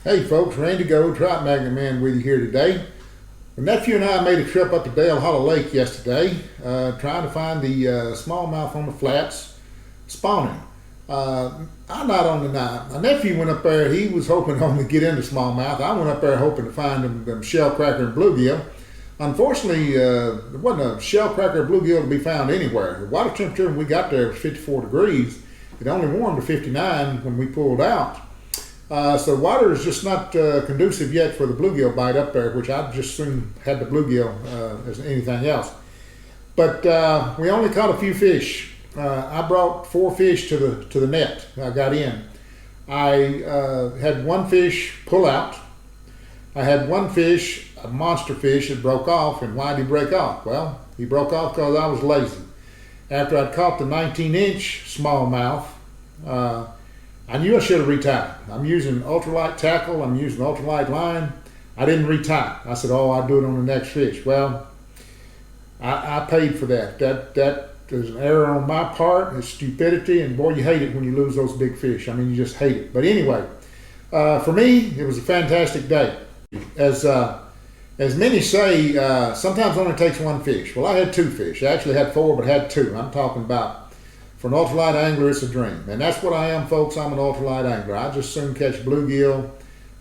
Hey folks, Randy Go, Trout Magnet Man with you here today. My nephew and I made a trip up to Dale Hollow Lake yesterday, trying to find the smallmouth on the flats spawning. I'm not on the night. My nephew went up there, he was hoping to get into smallmouth. I went up there hoping to find them shell cracker and bluegill. Unfortunately, there wasn't a shell cracker or bluegill to be found anywhere. The water temperature when we got there was 54 degrees. It only warmed to 59 when we pulled out. So water is just not conducive yet for the bluegill bite up there, which I'd just soon had the bluegill as anything else. But we only caught a few fish. I brought 4 fish to the net. I got in. I had one fish pull out. I had one fish, a monster fish, that broke off. And why did he break off? Well, he broke off because I was lazy. After I'd caught the 19-inch smallmouth, I knew I should have retied. I'm using ultralight tackle. I'm using ultralight line. I didn't retie. I said, oh, I'll do it on the next fish. Well, I paid for that. That is an error on my part. It's stupidity, and boy, you hate it when you lose those big fish. I mean, you just hate it. But anyway, for me, it was a fantastic day. As many say, sometimes it only takes one fish. Well, I had 2 fish. I actually had 4, but had 2. I'm talking about, for an ultralight angler, it's a dream. And that's what I am, folks. I'm an ultralight angler. I just soon catch bluegill,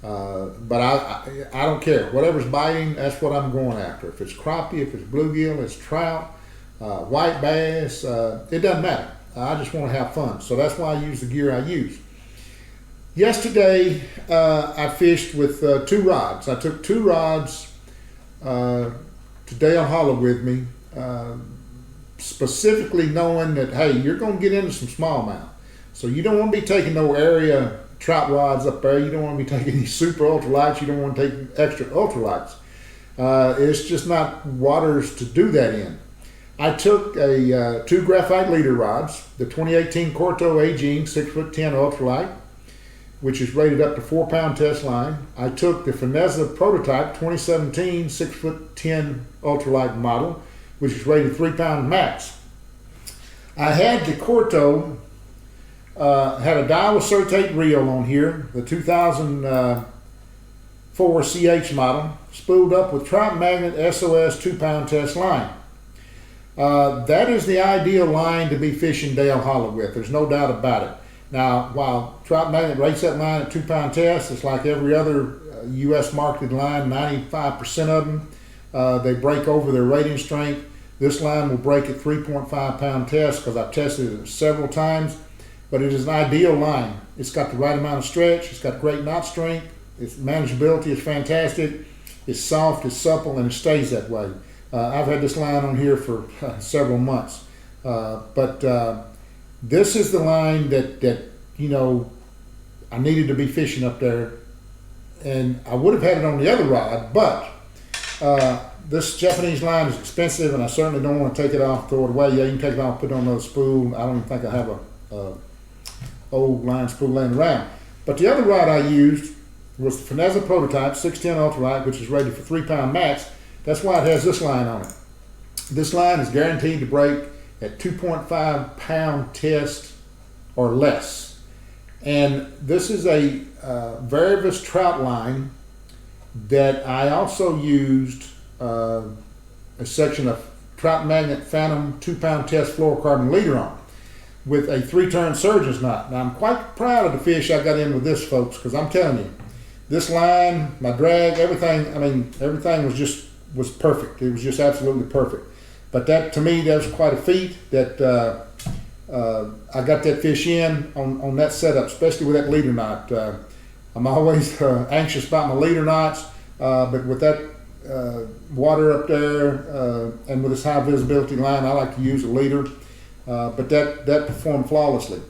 but I don't care. Whatever's biting, that's what I'm going after. If it's crappie, if it's bluegill, it's trout, white bass, it doesn't matter. I just want to have fun. So that's why I use the gear I use. Yesterday, I fished with 2 rods. I took 2 rods to Dale Hollow with me, specifically knowing that, hey, you're going to get into some smallmouth. So you don't want to be taking no area trout rods up there. You don't want to be taking these super ultralights. You don't want to take extra ultralights. It's just not waters to do that in. I took 2 graphite leader rods, the 2018 Corto Aging 6'10" ultralight, which is rated up to 4-pound test line. I took the Finezza Prototype 2017 6'10" ultralight model, which is rated 3-pound max. I had the Corto, had a Daiwa Certate reel on here, the 2004 CH model, spooled up with Trout Magnet SOS 2-pound test line. That is the ideal line to be fishing Dale Hollow with. There's no doubt about it. Now, while Trout Magnet rates that line at 2-pound test, it's like every other U.S. marketed line, 95% of them, they break over their rating strength. This line will break at 3.5-pound test because I've tested it several times, but it is an ideal line. It's got the right amount of stretch, it's got great knot strength, its manageability is fantastic, it's soft, it's supple, and it stays that way. I've had this line on here for several months, but this is the line that you know I needed to be fishing up there, and I would have had it on the other rod, but this Japanese line is expensive, and I certainly don't want to take it off, throw it away. Yeah, you can take it off, put it on another spool. I don't even think I have a old line spool laying around. But the other rod I used was the Finezza Prototype 6'10" ultralight, which is rated for 3-pound max. That's why it has this line on it. This line is guaranteed to break at 2.5-pound test or less. And this is a Varivus trout line that I also used a section of Trout Magnet Phantom 2-pound test fluorocarbon leader on with a 3-turn surgeon's knot. Now I'm quite proud of the fish I got in with this, folks, because I'm telling you, this line, my drag, everything, I mean, everything was perfect. It was just absolutely perfect. But that, to me, that was quite a feat that I got that fish in on that setup, especially with that leader knot. I'm always anxious about my leader knots, but with that water up there and with this high visibility line, I like to use a leader, but that performed flawlessly.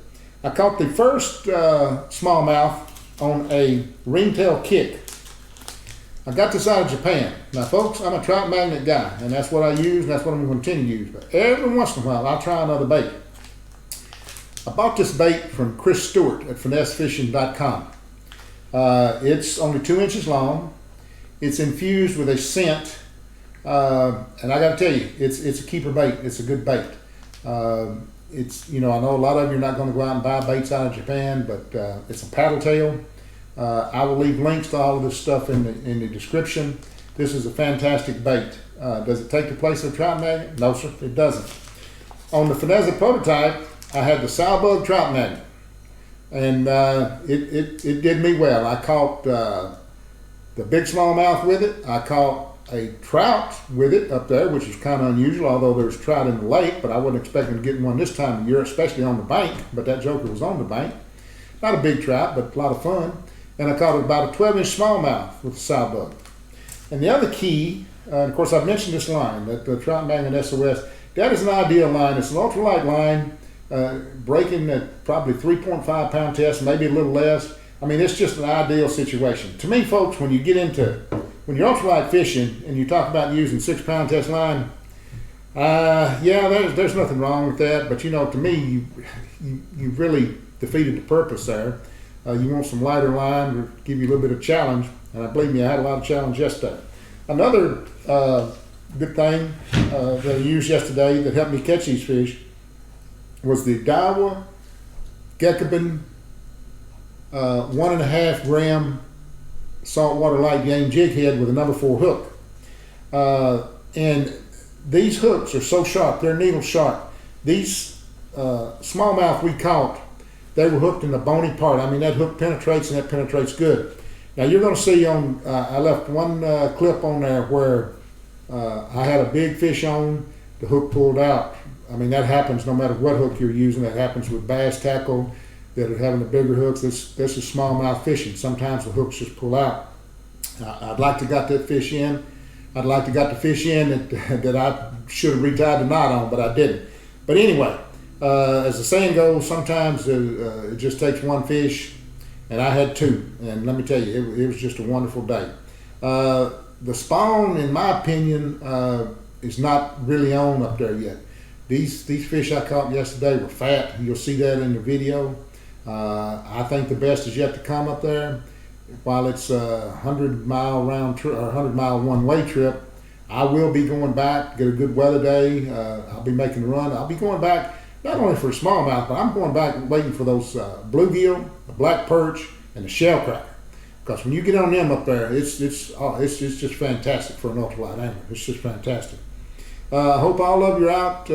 I caught the first smallmouth on a ringtail kick. I got this out of Japan. Now folks, I'm a Trout Magnet guy, and that's what I use, and that's what I'm going to continue to use. But every once in a while, I'll try another bait. I bought this bait from Chris Stewart at finessefishing.com. It's only 2 inches long. It's infused with a scent, and I got to tell you, it's a keeper bait. It's a good bait. It's, you know, I know a lot of you are not going to go out and buy baits out of Japan, but it's a paddle tail. I will leave links to all of this stuff in the description. This is a fantastic bait. Does it take the place of a trout magnet? No, sir, it doesn't. On the Finezza prototype, I had the sow bug trout magnet, and it did me well. I caught the big smallmouth with it. I caught a trout with it up there, which is kind of unusual, although there's trout in the lake, but I wasn't expecting to get one this time of year, especially on the bank, but that joker was on the bank. Not a big trout, but a lot of fun. And I caught about a 12-inch smallmouth with the sow bug. And the other key, of course, I've mentioned this line, that the Trout Magnet SOS. That is an ideal line. It's an ultralight line, breaking at probably 3.5 pound test, maybe a little less. I mean, it's just an ideal situation. To me, folks, when you're ultralight fishing and you talk about using 6 pound test line, yeah, there's nothing wrong with that. But to me, you really defeated the purpose there. You want some lighter line to give you a little bit of challenge, and believe me, I had a lot of challenge yesterday. Another good thing that I used yesterday that helped me catch these fish was the Daiwa Gekkoben 1.5 gram saltwater light game jig head with a number 4 hook. And these hooks are so sharp, they're needle sharp. These smallmouth we caught, they were hooked in the bony part. I mean, that hook penetrates, and that penetrates good. Now you're going to see on, I left one clip on there where I had a big fish on, the hook pulled out. I mean, that happens no matter what hook you're using. That happens with bass tackle that are having the bigger hooks. This is smallmouth fishing. Sometimes the hooks just pull out. I'd like to got that fish in. I'd like to got the fish in that I should have retied the knot on, but I didn't. But anyway, as the saying goes, sometimes it just takes one fish, and I had 2. And let me tell you, it was just a wonderful day. The spawn, in my opinion, is not really on up there yet. These fish I caught yesterday were fat. You'll see that in the video. I think the best is yet to come up there. While it's a 100-mile round trip or 100-mile one-way trip, I will be going back, get a good weather day. I'll be making the run. I'll be going back not only for smallmouth, but I'm going back waiting for those bluegill, the black perch, and the shell cracker. Because when you get on them up there, it's just fantastic for an ultralight angler. It's just fantastic. I hope all of you are out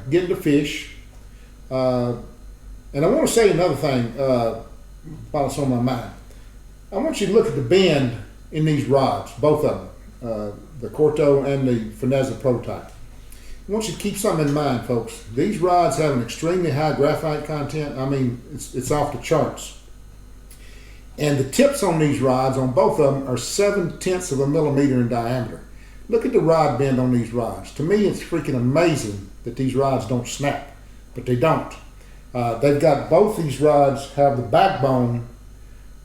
getting to fish. And I want to say another thing while it's on my mind. I want you to look at the bend in these rods, both of them, the Corto and the Finezza prototype. I want you to keep something in mind, folks. These rods have an extremely high graphite content. I mean, it's off the charts. And the tips on these rods, on both of them, are 0.7 of a millimeter in diameter. Look at the rod bend on these rods. To me, it's freaking amazing that these rods don't snap, but they don't. They've got both these rods have the backbone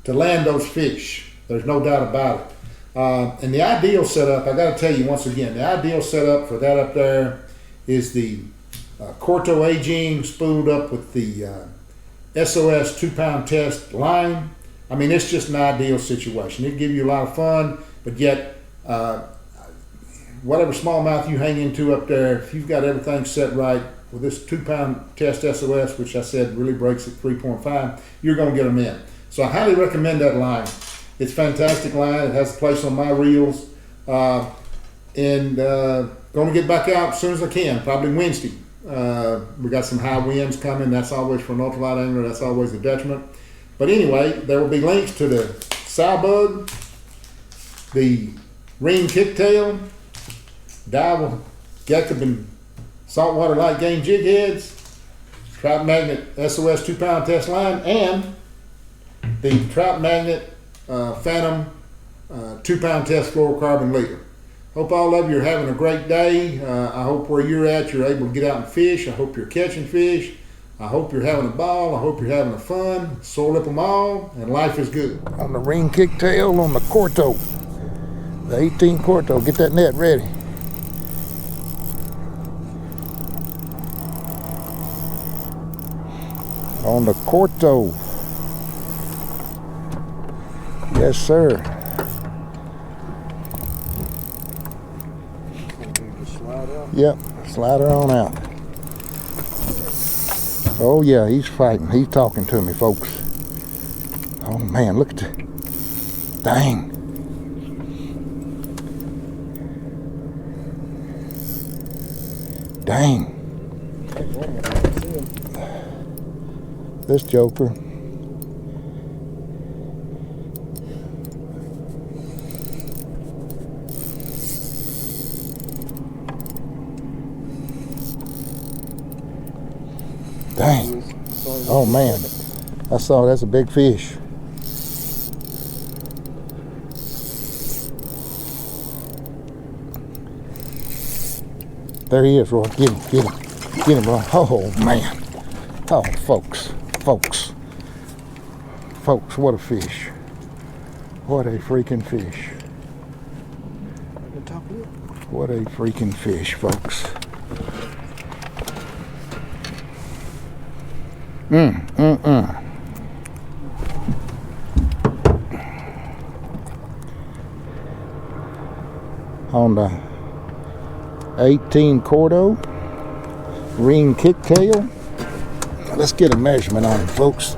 to land those fish. There's no doubt about it. And the ideal setup, I got to tell you once again, the ideal setup for that up there is the Corto aging spooled up with the SOS 2 pound test line. I mean, it's just an ideal situation. It'll give you a lot of fun, but yet whatever smallmouth you hang into up there, if you've got everything set right with this 2 pound test SOS, which I said really breaks at 3.5, you're going to get them in. So I highly recommend that line. It's a fantastic line. It has a place on my reels. And going to get back out as soon as I can, probably Wednesday. We got some high winds coming. That's always, for an ultralight angler, that's always a detriment. But anyway, there will be links to the sow bug, the ring kicktail, Daiwa Gekkoben saltwater light game jig heads, Trout Magnet SOS 2 pound test line, and the Trout Magnet Phantom 2 pound test fluorocarbon leader. Hope all of you are having a great day. I hope where you're at, you're able to get out and fish. I hope you're catching fish. I hope you're having a ball. I hope you're having a fun. Sore lip them all, and life is good. On the ring kicktail on the Corto, the 18 Corto. Get that net ready. On the Corto. Yes, sir. Yep, slide her on out. Oh yeah, he's fighting. He's talking to me, folks. Oh man, look at that. Dang. Dang. This joker. Dang. Oh man. I saw that's a big fish. There he is, Roy. Get him, get him. Get him, Roy. Oh man. Oh, folks, what a fish. What a freaking fish. What a freaking fish, folks. On the 18 Cordo, ring kicktail. Let's get a measurement on him, folks.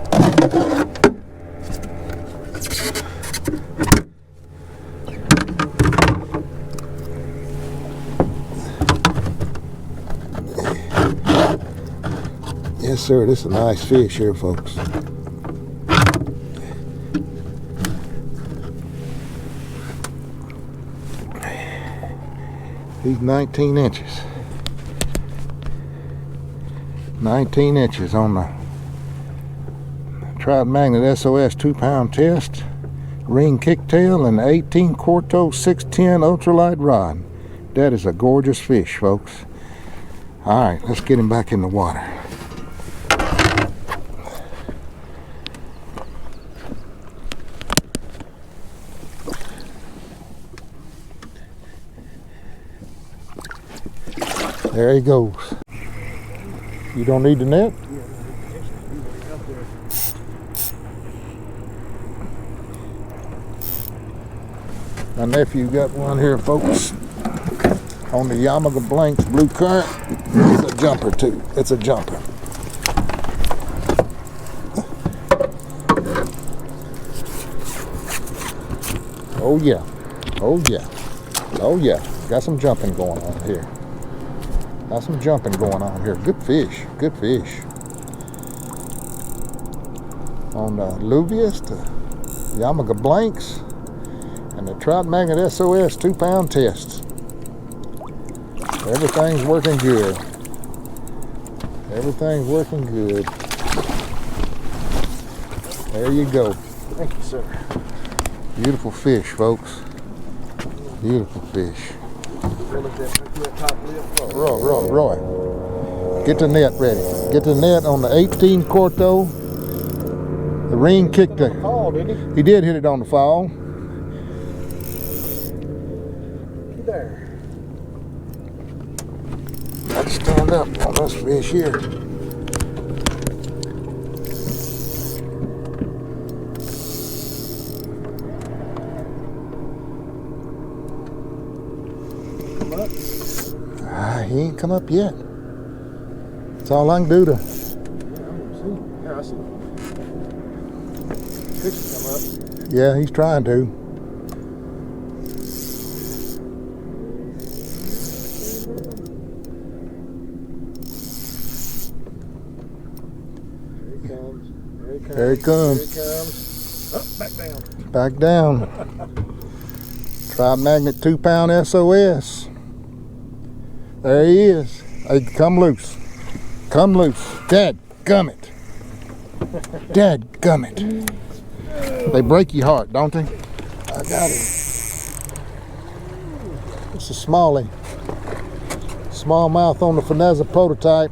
Yes, sir, this is a nice fish here, folks. He's 19 inches. 19 inches on the Trout Magnet SOS 2-pound test, ring kicktail, and 18 Quarto 610 ultralight rod. That is a gorgeous fish, folks. All right, let's get him back in the water. There he goes. You don't need the net? My nephew got one here, folks, on the Yamaga Blanks Blue Current. It's a jumper too. It's a jumper. Oh yeah. Oh yeah. Oh yeah. Got some jumping going on here. Got some jumping going on here. Good fish. Good fish. On the Luvius, the Yamaga Blanks, and the Trout Magnet SOS 2-pound test. Everything's working good. Everything's working good. There you go. Thank you, sir. Beautiful fish, folks. Beautiful fish. Roy. Get the net ready. Get the net on the 18 Quarto. The ring kicked the fall, didn't he? He did hit it on the fall. There. Let's stand up on this fish here. He ain't come up yet. That's all I can do to. Yeah, I see. Fish come up. Yeah, he's trying to. There he comes. Oh, back down. Back down. Trout Magnet 2-pound SOS. There he is. Hey, come loose. Come loose. Dadgummit. Dadgummit. They break your heart, don't they? I got him. It's a smallie. Smallmouth on the Finezza prototype.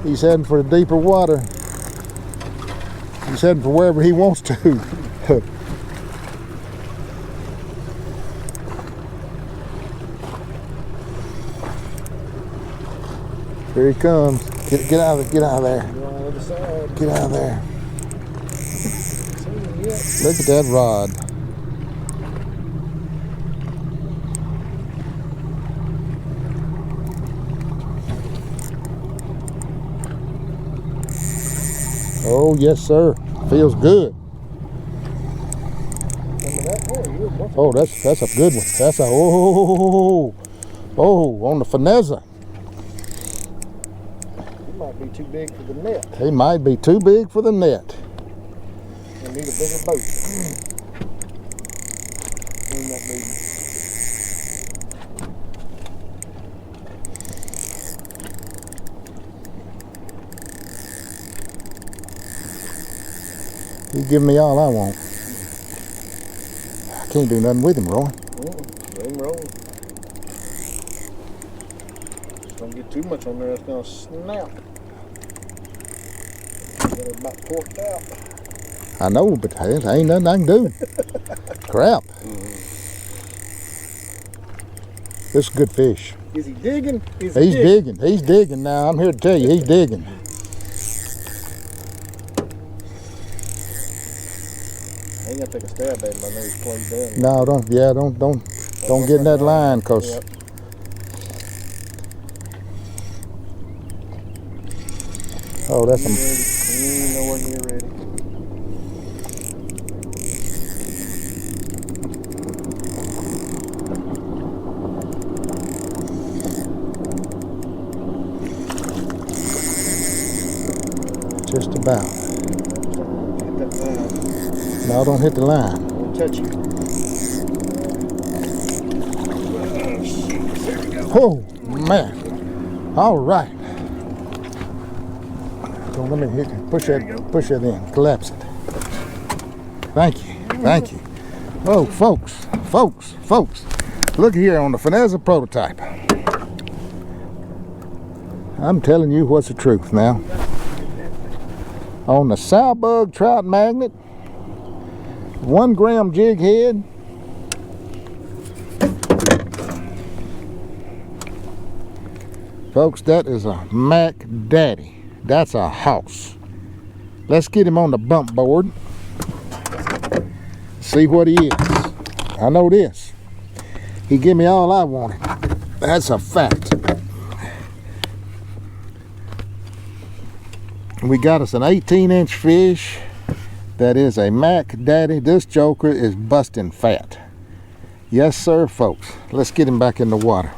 He's heading for the deeper water. He's heading for wherever he wants to. Here he comes. Get out of there. Get out of there. Look at that rod. Oh yes, sir. Feels good. Oh, that's a good one. That's a on the finesse. He might be too big for the net. He might be too big for the net. We need a bigger boat. Bring that baby. You give me all I want. I can't do nothing with him, Roy. Let him roll. Just don't get too much on there, it's gonna snap. Got it about porked out. I know, but there ain't nothing I can do. Crap. This is good fish. Is he digging? He's digging. He's digging now. I'm here to tell you, he's digging. I ain't gonna take a stab at him. I know he's played down. No, don't get in that line, cause Yep. oh, that's You some. ready? You ain't nowhere near ready. Just about. Hit that line. No, don't hit the line. Don't touch it. Oh man! All right. So let me hit you. Push that in. Collapse it. Thank you. Thank you. Oh, folks. Look here on the finesse prototype. I'm telling you what's the truth now. On the sow bug trout magnet, 1 gram jig head, folks, that is a Mac Daddy. That's a house. Let's get him on the bump board. See what he is. I know this. He gave me all I wanted. That's a fact. We got us an 18-inch fish. That is a Mac Daddy. This joker is busting fat. Yes, sir, folks. Let's get him back in the water.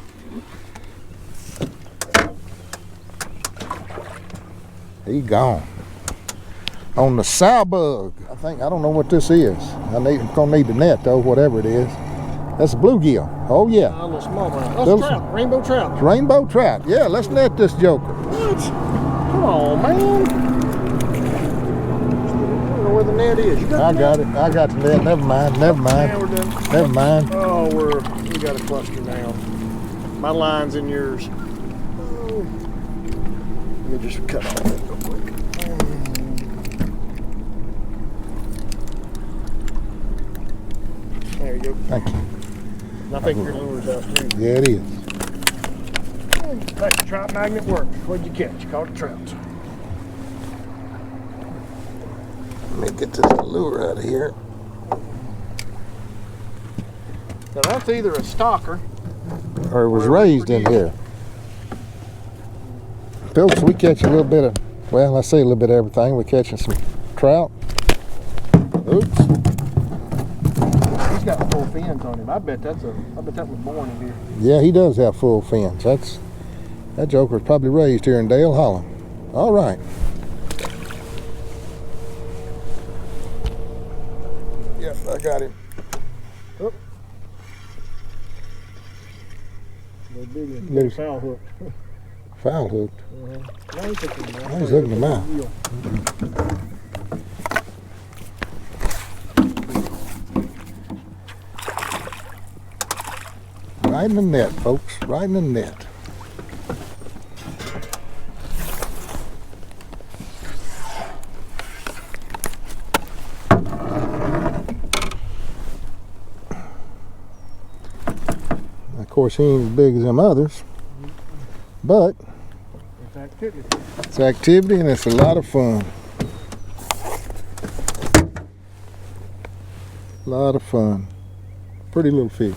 He gone. On the sow bug. I don't know what this is. I'm gonna need the net though, whatever it is. That's a bluegill. Oh yeah. A little smallmouth. That's trout. Rainbow trout. Rainbow trout. Yeah, let's net this joker. What? Come on, man. I don't know where the net is. You got I the got net? it. I got the net. Never mind. Yeah, we're done. Never mind. Oh, we got a cluster now. My line's in yours. Oh. Let me just cut off that real quick. There you go. Thank you. I think your lure's out too. Yeah, it is. Hey, trout magnet worked. What'd you catch? You caught a trout. Let me get this lure out of here. Now that's either a stalker. Or it was raised in here. Folks, we catch a little bit of, well, I say a little bit of everything. We're catching some trout. Oops. He's got full fins on him. I bet that was born in here. Yeah, he does have full fins. That joker's probably raised here in Dale Hollow. All right. Yep, I got him. Oh. Big Loose. foul hook. Foul hooked. Now he's looking at Now he's looking at mine. Right in the net, folks. Right in the net. Of course, he ain't as big as them others, but It's activity. it's activity and it's a lot of fun. A lot of fun. Pretty little fish.